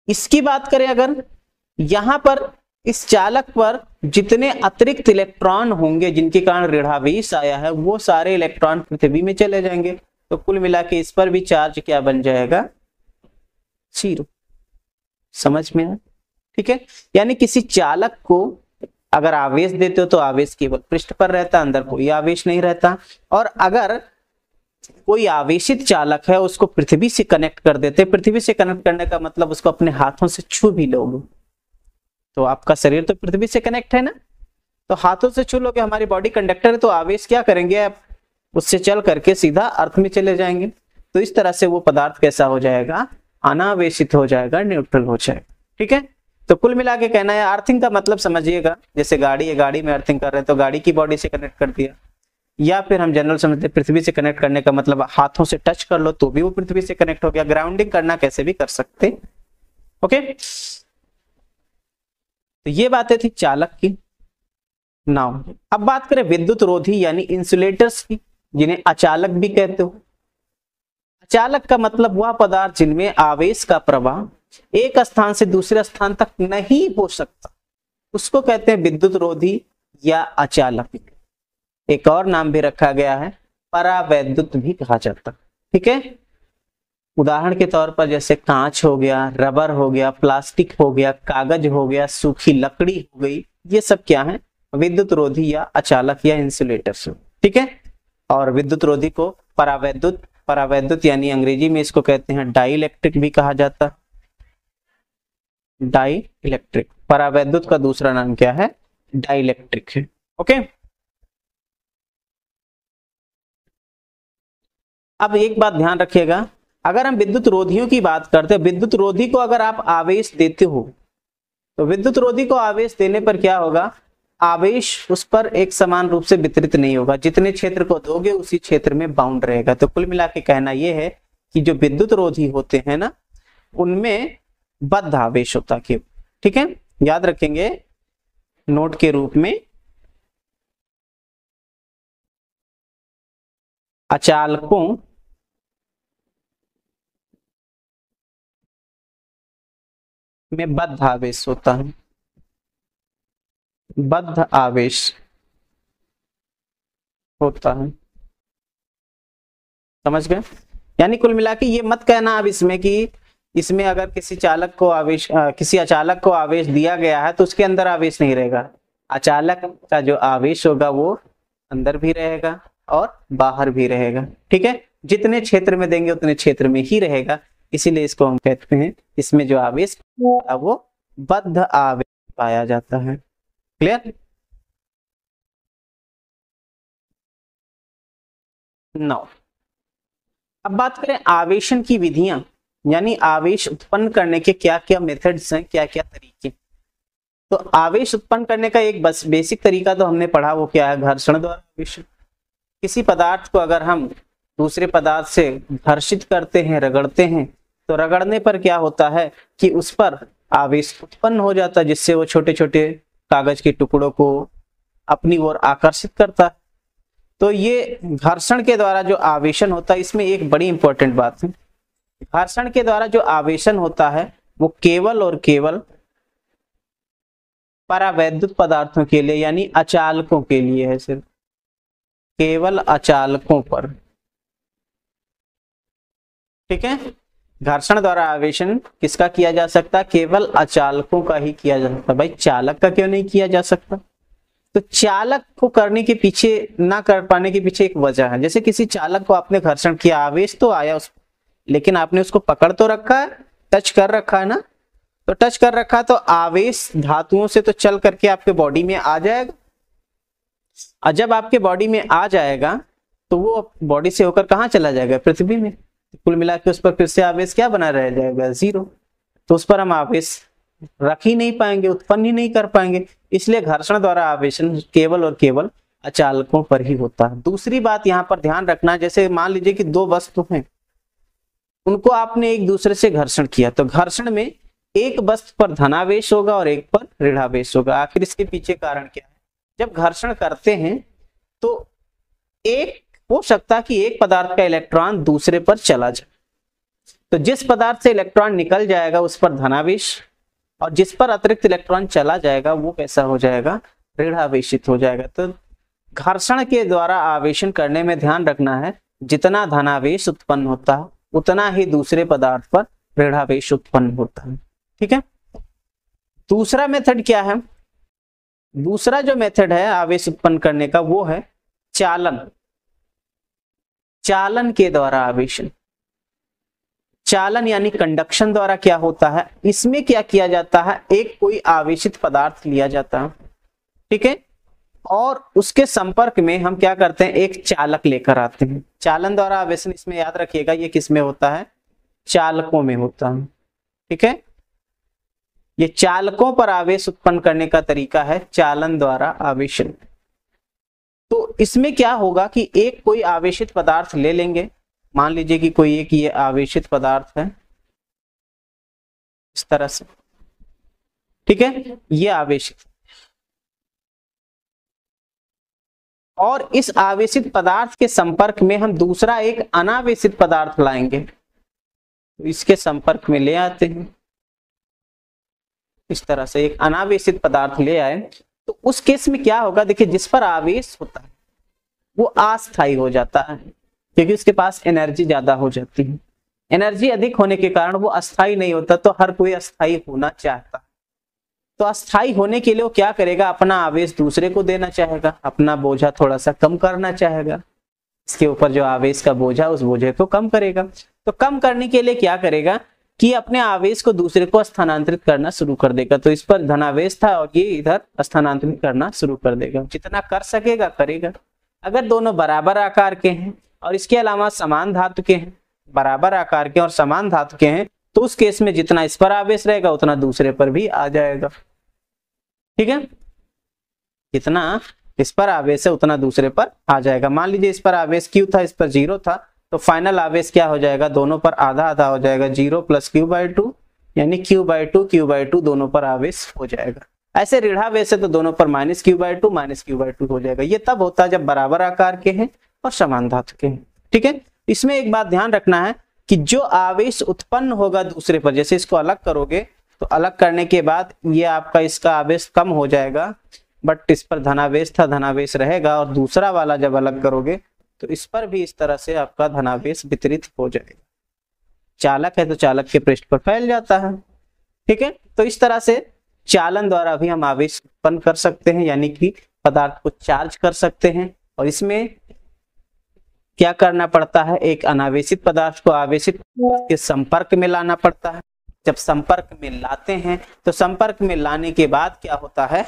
इसकी बात करें अगर, यहां पर इस चालक पर जितने अतिरिक्त इलेक्ट्रॉन होंगे जिनके कारण ऋणावेश आया है, वो सारे इलेक्ट्रॉन पृथ्वी में चले जाएंगे, तो कुल मिला के इस पर भी चार्ज क्या बन जाएगा, 0। समझ में आया? ठीक है, यानी किसी चालक को अगर आवेश देते हो तो आवेश केवल पृष्ठ पर रहता, अंदर कोई आवेश नहीं रहता। और अगर कोई आवेशित चालक है उसको पृथ्वी से कनेक्ट कर देते, पृथ्वी से कनेक्ट करने का मतलब उसको अपने हाथों से छू भी लोगे, तो आपका शरीर तो पृथ्वी से कनेक्ट है ना, तो हाथों से छू लोगे, हमारी बॉडी कंडक्टर है, तो आवेश क्या करेंगे, आप उससे चल करके सीधा अर्थ में चले जाएंगे। तो इस तरह से वो पदार्थ कैसा हो जाएगा, अनावेशित हो जाएगा, न्यूट्रल हो जाएगा। ठीक है, तो कुल मिला के कहना है, अर्थिंग का मतलब समझिएगा, जैसे गाड़ी है, गाड़ी में अर्थिंग कर रहे हैं तो गाड़ी की बॉडी से कनेक्ट कर दिया, या फिर हम जनरल समझते हैं पृथ्वी से कनेक्ट करने का मतलब हाथों से टच कर लो तो भी वो पृथ्वी से कनेक्ट हो गया। ग्राउंडिंग करना कैसे भी कर सकते। ओके, तो ये बातें थी चालक की। नाउ अब बात करें विद्युत रोधी यानी इंसुलेटर्स की, जिन्हें अचालक भी कहते हो। अचालक का मतलब वह पदार्थ जिनमें आवेश का प्रवाह एक स्थान से दूसरे स्थान तक नहीं हो सकता, उसको कहते हैं विद्युत रोधी या अचालक। एक और नाम भी रखा गया है, परावैद्युत भी कहा जाता है। ठीक है, उदाहरण के तौर पर जैसे कांच हो गया, रबर हो गया, प्लास्टिक हो गया, कागज हो गया, सूखी लकड़ी हो गई, ये सब क्या है, विद्युत रोधी या अचालक या इंसुलेटर्स। ठीक है, और विद्युत रोधी को परावैद्युत, परावैद्युत यानी अंग्रेजी में इसको कहते हैं डाई इलेक्ट्रिक भी कहा जाता है। डाई इलेक्ट्रिक, परावैद्युत का दूसरा नाम क्या है, डाई इलेक्ट्रिक है। ओके, अब एक बात ध्यान रखिएगा, अगर हम विद्युत रोधियों की बात करते हैं, विद्युत रोधी को अगर आप आवेश देते हो तो विद्युत रोधी को आवेश देने पर क्या होगा, आवेश उस पर एक समान रूप से वितरित नहीं होगा, जितने क्षेत्र को दोगे उसी क्षेत्र में बाउंड रहेगा। तो कुल मिला के कहना यह है कि जो विद्युत रोधी होते हैं ना, उनमें बद्ध आवेश होता है। ठीक है, याद रखेंगे नोट के रूप में, अचालकों में बद्ध आवेश होता है, बद्ध आवेश होता है। समझ गए? यानी कुल मिला के ये मत कहना अब इसमें कि इसमें अगर किसी चालक को आवेश किसी अचालक को आवेश दिया गया है तो उसके अंदर आवेश नहीं रहेगा। अचालक का जो आवेश होगा वो अंदर भी रहेगा और बाहर भी रहेगा। ठीक है, जितने क्षेत्र में देंगे उतने क्षेत्र में ही रहेगा, इसीलिए इसको हम कहते हैं इसमें जो आवेश वो बद्ध आवेश पाया जाता है। क्लियर? नौ, अब बात करें आवेशन की विधियां, यानी आवेश उत्पन्न करने के क्या क्या मेथड्स हैं, क्या क्या तरीके। तो आवेश उत्पन्न करने का एक बस बेसिक तरीका तो हमने पढ़ा, वो क्या है, घर्षण द्वारा आवेश। किसी पदार्थ को अगर हम दूसरे पदार्थ से घर्षित करते हैं, रगड़ते हैं, तो रगड़ने पर क्या होता है कि उस पर आवेश उत्पन्न हो जाता है, जिससे वो छोटे छोटे कागज के टुकड़ों को अपनी ओर आकर्षित करता है। तो ये घर्षण के द्वारा जो आवेशन होता है, इसमें एक बड़ी इंपॉर्टेंट बात है, घर्षण के द्वारा जो आवेशन होता है वो केवल और केवल परावैद्युत पदार्थों के लिए यानी अचालकों के लिए है, सिर्फ केवल अचालकों पर। ठीक है, घर्षण द्वारा आवेशन किसका किया जा सकता है, केवल अचालकों का ही किया जा सकता। भाई चालक का क्यों नहीं किया जा सकता? तो चालक को करने के पीछे, ना कर पाने के पीछे एक वजह है। जैसे किसी चालक को आपने घर्षण किया, आवेश तो आया उस, लेकिन आपने उसको पकड़ तो रखा है, टच कर रखा है ना, तो टच कर रखा तो आवेश धातुओं से तो चल करके आपके बॉडी में आ जाएगा, और जब आपके बॉडी में आ जाएगा तो वो बॉडी से होकर कहाँ चला जाएगा, पृथ्वी में। कुल मिला के उस पर फिर से आवेश क्या बना रह जाएगा, जीरो। तो उस पर हम आवेश रख ही नहीं पाएंगे, उत्पन्न ही नहीं कर पाएंगे। इसलिए घर्षण द्वारा आवेशन केवल और केवल अचालकों पर ही होता है। दूसरी बात यहाँ पर ध्यान रखना, जैसे मान लीजिए कि दो वस्तु हैं, उनको आपने एक दूसरे से घर्षण किया, तो घर्षण में एक वस्तु पर धनावेश होगा और एक पर ऋणावेश होगा। आखिर इसके पीछे कारण क्या है? जब घर्षण करते हैं तो एक हो सकता है कि एक पदार्थ का इलेक्ट्रॉन दूसरे पर चला जाए, तो जिस पदार्थ से इलेक्ट्रॉन निकल जाएगा उस पर धनावेश, और जिस पर अतिरिक्त इलेक्ट्रॉन चला जाएगा वो कैसा हो जाएगा, ऋणावेशित हो जाएगा। तो घर्षण के द्वारा आवेशन करने में ध्यान रखना है, जितना धनावेश उत्पन्न होता है उतना ही दूसरे पदार्थ पर ऋणावेश उत्पन्न होता है। ठीक है, दूसरा मेथड क्या है, दूसरा जो मेथड है आवेश उत्पन्न करने का वो है चालन। चालन के द्वारा आवेशन, चालन यानी कंडक्शन द्वारा क्या होता है, इसमें क्या किया जाता है, एक कोई आवेशित पदार्थ लिया जाता है, ठीक है, और उसके संपर्क में हम क्या करते हैं, एक चालक लेकर आते हैं। चालन द्वारा आवेशन, इसमें याद रखिएगा ये किस में होता है, चालकों में होता है। ठीक है, ये चालकों पर आवेश उत्पन्न करने का तरीका है चालन द्वारा आवेशन। तो इसमें क्या होगा कि एक कोई आवेशित पदार्थ ले लेंगे, मान लीजिए कि कोई एक ये आवेशित पदार्थ है इस तरह से, ठीक है, ये आवेशित, और इस आवेशित पदार्थ के संपर्क में हम दूसरा एक अनावेशित पदार्थ लाएंगे, तो इसके संपर्क में ले आते हैं, इस तरह से एक अनावेशित पदार्थ ले आए तो उस केस में क्या होगा, देखिए जिस पर आवेश होता है वो अस्थायी हो जाता है क्योंकि उसके पास एनर्जी ज्यादा हो जाती है। एनर्जी अधिक होने के कारण वो अस्थायी नहीं होता, तो हर कोई अस्थायी होना चाहता है। तो अस्थायी होने के लिए वो क्या करेगा, अपना आवेश दूसरे को देना चाहेगा, अपना बोझा थोड़ा सा कम करना चाहेगा, इसके ऊपर जो आवेश का बोझा उस बोझे को कम करेगा। तो कम करने के लिए क्या करेगा कि अपने आवेश को दूसरे को स्थानांतरित करना शुरू कर देगा। तो इस पर धनावेश था और ये इधर स्थानांतरित करना शुरू कर देगा, जितना कर सकेगा करेगा। अगर दोनों बराबर आकार के हैं और इसके अलावा समान धातु के हैं, बराबर आकार के और समान धातु के हैं, तो उस केस में जितना इस पर आवेश रहेगा उतना दूसरे पर भी आ जाएगा। ठीक है, जितना इस पर आवेश है उतना दूसरे पर आ जाएगा। मान लीजिए इस पर आवेश Q था, इस पर 0 था, तो फाइनल आवेश क्या हो जाएगा, दोनों पर आधा आधा हो जाएगा, 0 + Q/2 यानी Q/2 दोनों पर आवेश हो जाएगा। ऐसे ऋणावेश है तो दोनों पर -Q/2 हो जाएगा। ये तब होता है जब बराबर आकार के हैं और समान धातु के हैं। ठीक है, इसमें एक बात ध्यान रखना है कि जो आवेश उत्पन्न होगा दूसरे पर, जैसे इसको अलग करोगे तो अलग करने के बाद ये आपका इसका आवेश कम हो जाएगा, बट इस पर धनावेश था, धनावेश रहेगा, और दूसरा वाला जब अलग करोगे तो इस पर भी इस तरह से आपका धनावेश वितरित हो जाएगा। चालक है तो चालक के पृष्ठ पर फैल जाता है। ठीक है, तो इस तरह से चालन द्वारा भी हम आवेश उत्पन्न कर सकते हैं, यानी कि पदार्थ को चार्ज कर सकते हैं। और इसमें क्या करना पड़ता है, एक अनावेशित पदार्थ को आवेशित के संपर्क में लाना पड़ता है। जब संपर्क में लाते हैं तो संपर्क में लाने के बाद क्या होता है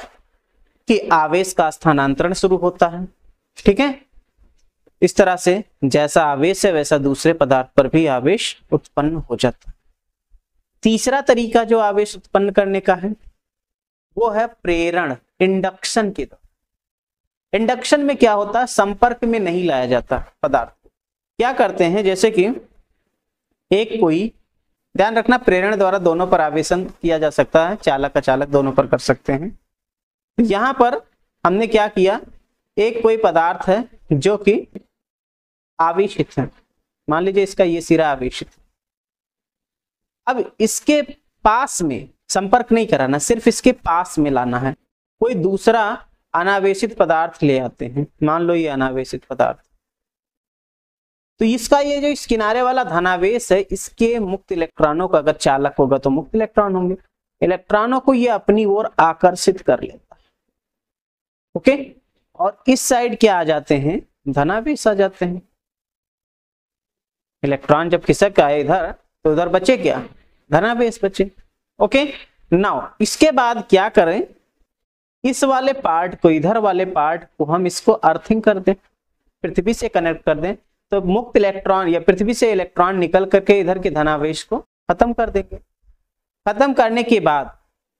कि आवेश का स्थानांतरण शुरू होता है। ठीक है, इस तरह से जैसा आवेश है वैसा दूसरे पदार्थ पर भी आवेश उत्पन्न हो जाता है। तीसरा तरीका जो आवेश उत्पन्न करने का है वो है प्रेरण, इंडक्शन के द्वारा। इंडक्शन में क्या होता है, संपर्क में नहीं लाया जाता पदार्थ को। क्या करते हैं, जैसे कि एक कोई, ध्यान रखना प्रेरण द्वारा दोनों पर आवेशन किया जा सकता है, चालक अचालक दोनों पर कर सकते हैं। यहां पर हमने क्या किया, एक कोई पदार्थ है जो कि आवेशित है, मान लीजिए इसका ये सिरा आवेशित है। अब इसके पास में संपर्क नहीं कराना, सिर्फ इसके पास में लाना है। कोई दूसरा अनावेशित पदार्थ ले आते हैं, मान लो ये अनावेशित पदार्थ, तो इसका ये जो इस किनारे वाला धनावेश है, इसके मुक्त इलेक्ट्रॉनों का अगर चालक होगा तो मुक्त इलेक्ट्रॉन होंगे, इलेक्ट्रॉनों को ये अपनी ओर आकर्षित कर लेता है। ओके, और इस साइड क्या आ जाते हैं, धनावेश आ जाते हैं। इलेक्ट्रॉन जब खिसक आए इधर तो उधर बचे क्या, धनावेश बचे। ओके, नाउ इसके बाद क्या करें, इस वाले पार्ट को, इधर वाले पार्ट को हम इसको अर्थिंग कर दें, पृथ्वी से कनेक्ट कर दें, तो मुक्त इलेक्ट्रॉन या पृथ्वी से इलेक्ट्रॉन निकल करके इधर के धनावेश को खत्म कर देंगे। खत्म करने के बाद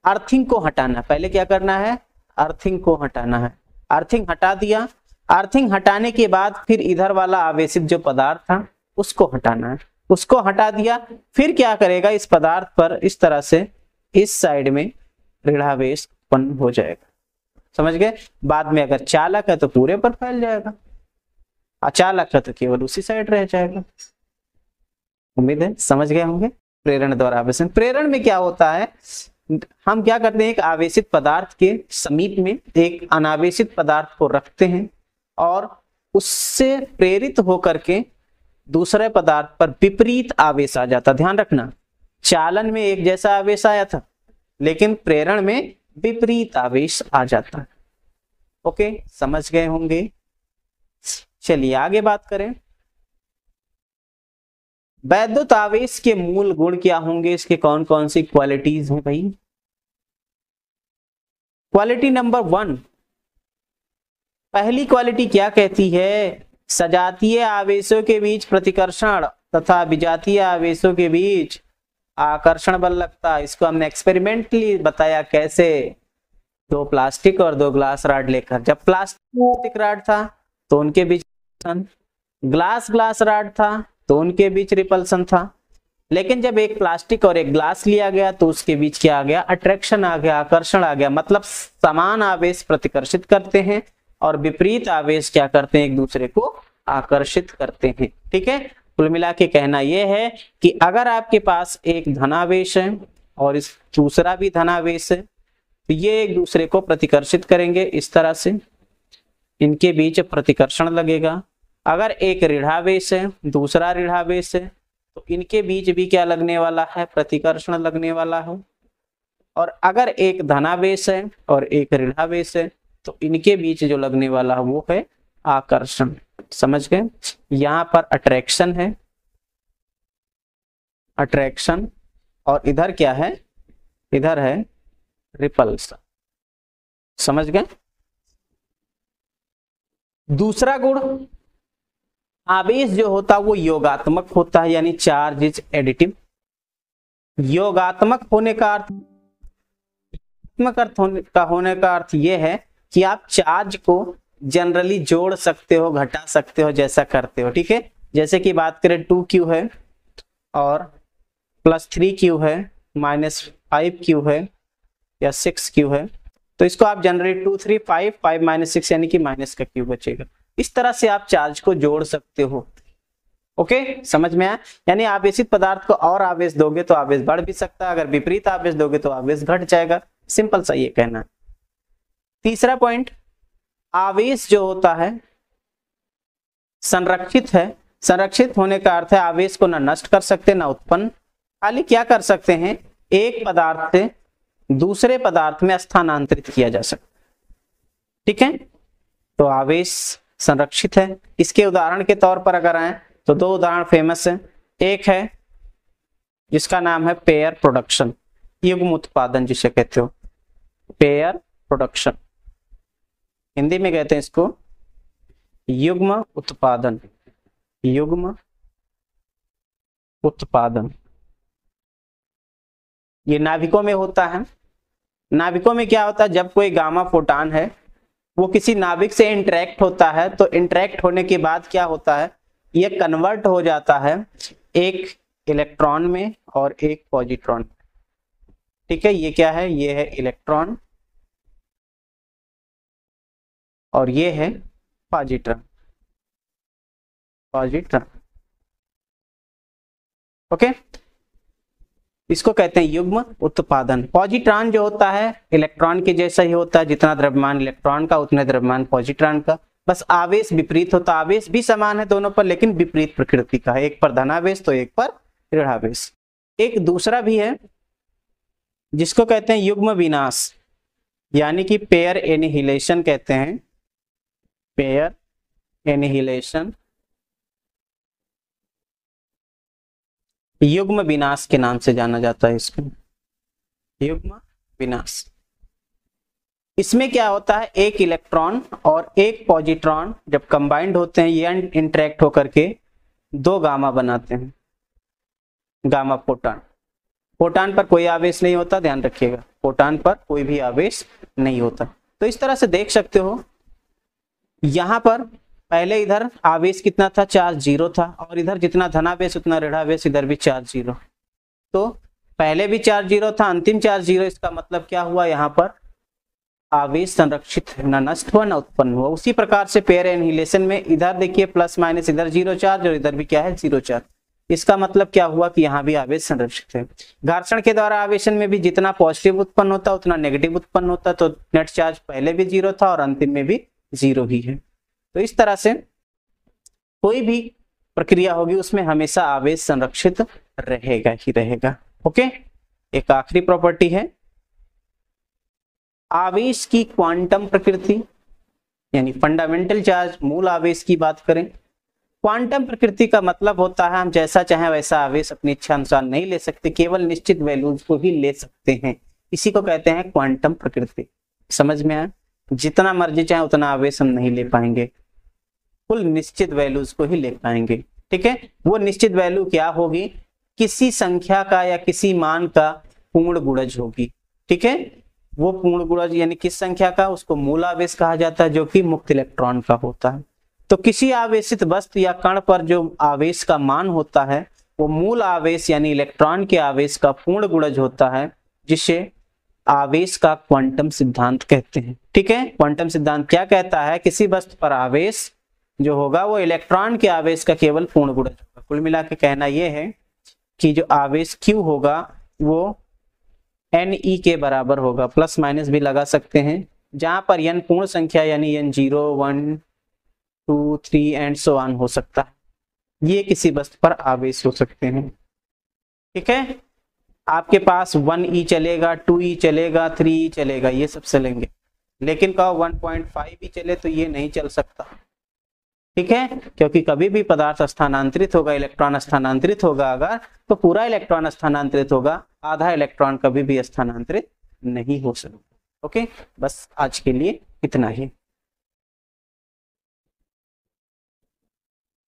अर्थिंग को हटाना, पहले क्या करना है, अर्थिंग को हटाना है। अर्थिंग हटा दिया, अर्थिंग हटाने के बाद फिर इधर वाला आवेशित जो पदार्थ था उसको हटाना है, उसको हटा दिया। फिर क्या करेगा, इस पदार्थ पर इस तरह से इस साइड में ऋणावेश उत्पन्न हो जाएगा। समझ गए, बाद में अगर चालक है तो पूरे पर फैल जाएगा, अचालक है तो केवल उसी साइड रह जाएगा। उम्मीद है समझ गए होंगे। प्रेरण द्वारा आवेशन, प्रेरण में क्या होता है, हम क्या करते हैं, एक आवेशित पदार्थ के समीप में एक अनावेशित पदार्थ को रखते हैं और उससे प्रेरित होकर के दूसरे पदार्थ पर विपरीत आवेश आ जाता। ध्यान रखना, चालन में एक जैसा आवेश आया था, लेकिन प्रेरण में विपरीत आवेश आ जाता है। ओके, समझ गए होंगे। चलिए आगे बात करें। वैद्युत आवेश के मूल गुण क्या होंगे, इसके कौन कौन सी क्वालिटीज हैं भाई। क्वालिटी नंबर 1, पहली क्वालिटी क्या कहती है, सजातीय आवेशों के बीच प्रतिकर्षण तथा विजातीय आवेशों के बीच आकर्षण बल लगता है। इसको हमने एक्सपेरिमेंटली बताया कैसे, 2 प्लास्टिक और 2 ग्लास रॉड लेकर। जब प्लास्टिक रॉड था तो उनके बीच ग्लास रॉड था तो उनके बीच रिपल्सन था, लेकिन जब एक प्लास्टिक और एक ग्लास लिया गया तो उसके बीच क्या आ गया, अट्रैक्शन आ गया, आकर्षण आ गया। मतलब समान आवेश प्रतिकर्षित करते हैं और विपरीत आवेश क्या करते हैं, एक दूसरे को आकर्षित करते हैं। ठीक है, कुल मिला के कहना यह है कि अगर आपके पास एक धनावेश है और इस दूसरा भी धनावेश है, तो ये एक दूसरे को प्रतिकर्षित करेंगे। इस तरह से इनके बीच प्रतिकर्षण लगेगा। अगर एक ऋणावेश है दूसरा ऋणावेश है तो इनके बीच भी क्या लगने वाला है, प्रतिकर्षण लगने वाला है। और अगर एक धनावेश है और एक ऋणावेश है तो इनके बीच जो लगने वाला है वो है आकर्षण। समझ गए? यहां पर अट्रैक्शन है, अट्रैक्शन, और इधर क्या है, इधर है रिपल्सन। समझ गए? दूसरा गुण, आवेश जो होता है वो योगात्मक होता है, यानी चार्ज इज एडिटिव। योगात्मक होने का अर्थ, होने का अर्थ यह है कि आप चार्ज को जनरली जोड़ सकते हो, घटा सकते हो, जैसा करते हो। ठीक है, जैसे कि बात करें 2q है और +3q है, -5q है या 6q है, तो इसको आप जनरली 2 3 5 5 -6 यानी कि माइनस का q बचेगा। इस तरह से आप चार्ज को जोड़ सकते हो। ओके, समझ में आया? यानी आवेशित पदार्थ को और आवेश दोगे तो आवेश बढ़ भी सकता है, अगर विपरीत आवेश दोगे तो आवेश घट जाएगा। सिंपल सा ये कहना है। तीसरा पॉइंट, आवेश जो होता है संरक्षित है। संरक्षित होने का अर्थ है आवेश को ना नष्ट कर सकते ना उत्पन्न, खाली क्या कर सकते हैं, एक पदार्थ से दूसरे पदार्थ में स्थानांतरित किया जा सकता। ठीक है, तो आवेश संरक्षित है। इसके उदाहरण के तौर पर अगर आए तो दो उदाहरण फेमस है। एक है जिसका नाम है पेयर प्रोडक्शन, युग्म उत्पादन जिसे कहते हो, पेयर प्रोडक्शन, हिंदी में कहते हैं इसको युग्म उत्पादन। युग्म उत्पादन ये नाभिकों में होता है। नाभिकों में क्या होता है, जब कोई गामा फोटॉन है वो किसी नाभिक से इंटरेक्ट होता है, तो इंटरेक्ट होने के बाद क्या होता है, ये कन्वर्ट हो जाता है एक इलेक्ट्रॉन में और एक पॉजिट्रॉन। ठीक है, ये क्या है, ये है इलेक्ट्रॉन और ये है पॉजिट्रॉन। पॉजिट्रॉन, ओके, इसको कहते हैं युग्म उत्पादन। पॉजिट्रॉन जो होता है इलेक्ट्रॉन के जैसा ही होता है, जितना द्रव्यमान इलेक्ट्रॉन का उतने द्रव्यमान पॉजिट्रॉन का, बस आवेश विपरीत होता है। आवेश भी समान है दोनों पर, लेकिन विपरीत प्रकृति का है, एक पर धनावेश तो एक पर ऋणावेश। एक दूसरा भी है जिसको कहते हैं युग्म विनाश, यानी कि पेयर एनिहिलेशन कहते हैं, पेयर एनिहिलेशन, युग्म विनाश के नाम से जाना जाता है इसको, युग्म विनाश। इसमें क्या होता है, एक इलेक्ट्रॉन और एक पॉजिट्रॉन जब कंबाइंड होते हैं, ये इंटरेक्ट होकर के दो गामा बनाते हैं, गामा फोटॉन। फोटॉन पर कोई आवेश नहीं होता, ध्यान रखिएगा, फोटॉन पर कोई भी आवेश नहीं होता। तो इस तरह से देख सकते हो, यहां पर पहले इधर आवेश कितना था, चार्ज 0 था, और इधर जितना धनावेश उतना ऋणावेश, इधर भी चार्ज 0। तो पहले भी चार्ज 0 था, अंतिम चार्ज 0। इसका मतलब क्या हुआ, यहाँ पर आवेश संरक्षित न नष्ट हुआ न उत्पन्न हुआ। उसी प्रकार से पेयर एनिहिलेशन में इधर देखिए प्लस माइनस, इधर 0 चार्ज और इधर भी क्या है, 0 चार्ज। इसका मतलब क्या हुआ कि यहाँ भी आवेश संरक्षित है। घर्षण के द्वारा आवेशन में भी जितना पॉजिटिव उत्पन्न होता उतना नेगेटिव उत्पन्न होता, तो नेट चार्ज पहले भी 0 था और अंतिम में भी 0 ही है। तो इस तरह से कोई भी प्रक्रिया होगी उसमें हमेशा आवेश संरक्षित रहेगा ही रहेगा। ओके, एक आखिरी प्रॉपर्टी है आवेश की क्वांटम प्रकृति, यानी फंडामेंटल चार्ज, मूल आवेश की बात करें। क्वांटम प्रकृति का मतलब होता है हम जैसा चाहें वैसा आवेश अपनी इच्छा अनुसार नहीं ले सकते, केवल निश्चित वैल्यूज को ही ले सकते हैं। इसी को कहते हैं क्वांटम प्रकृति। समझ में आया? जितना मर्जी चाहे उतना आवेश हम नहीं ले पाएंगे, कुल निश्चित वैल्यूज को ही ले पाएंगे। ठीक है, वो निश्चित वैल्यू क्या होगी, किसी संख्या का या किसी मान का पूर्ण गुणज होगी। ठीक है, वो पूर्ण गुणज यानी किस संख्या का, उसको मूल आवेश कहा जाता है, जो कि मुक्त इलेक्ट्रॉन का होता है। तो किसी आवेशित वस्तु या कण पर जो आवेश का मान होता है वो मूल आवेश यानी इलेक्ट्रॉन के आवेश का पूर्ण गुणज होता है, जिसे आवेश का क्वांटम सिद्धांत कहते हैं। ठीक है, क्वांटम सिद्धांत क्या कहता है, किसी वस्तु पर आवेश जो होगा वो इलेक्ट्रॉन के आवेश का केवल पूर्ण गुणज होगा। कुल मिला के कहना यह है कि जो आवेश Q होगा वो Ne के बराबर होगा, प्लस माइनस भी लगा सकते हैं, जहां पर n पूर्ण संख्या यानी n 0 1 2 3 एंड सो ऑन हो सकता है। ये किसी वस्तु पर आवेश हो सकते हैं। ठीक है, आपके पास 1e चलेगा, 2e चलेगा, 3e चलेगा, ये सब चलेंगे, लेकिन कहो 1.5 भी चले तो ये नहीं चल सकता। ठीक है, क्योंकि कभी भी पदार्थ स्थानांतरित होगा, इलेक्ट्रॉन स्थानांतरित होगा अगर, तो पूरा इलेक्ट्रॉन स्थानांतरित होगा, आधा इलेक्ट्रॉन कभी भी स्थानांतरित नहीं हो सकता। ओके, बस आज के लिए इतना ही।